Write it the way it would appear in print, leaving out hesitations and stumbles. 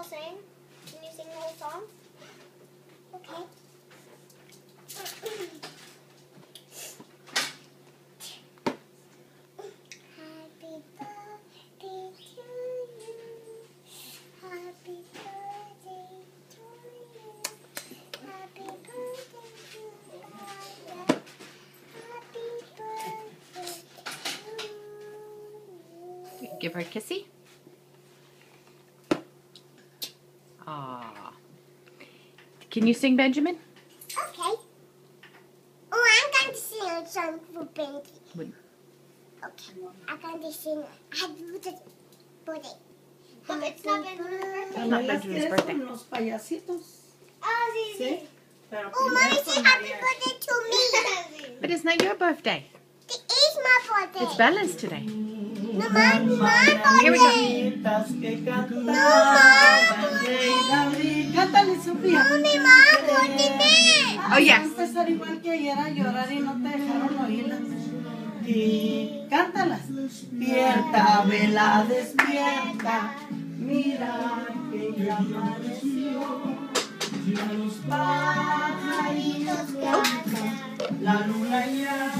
sing? Can you sing the whole song? Okay. Happy birthday to you. Happy birthday to you. Happy birthday to Dada. Happy birthday to you. Give her a kissy. Aww. Can you sing, Benjamin? Okay. Oh, I'm going to sing a song for Benji. What? Okay. I'm going to sing Happy birthday. But it's not Benjamin's birthday. Not Benjamin's birthday. Los payasitos. Oh, sí, sí. Sí. Pero Oh, Mommy, primero say con happy María. birthday to me. But it's not your birthday. It is my birthday. It's Bella's today. No, my Here we go. Mañanitas que cantaban Rey David. Cántale, Sofía. Mommy, my birthday. Oh, yes. Vas a empezar igual que ayer a llorar y no te dejaron oírlas. Y cántalas. Despierta, vela, despierta. Mira que ya amaneció. Ya los pajaritos cantan. La luna ya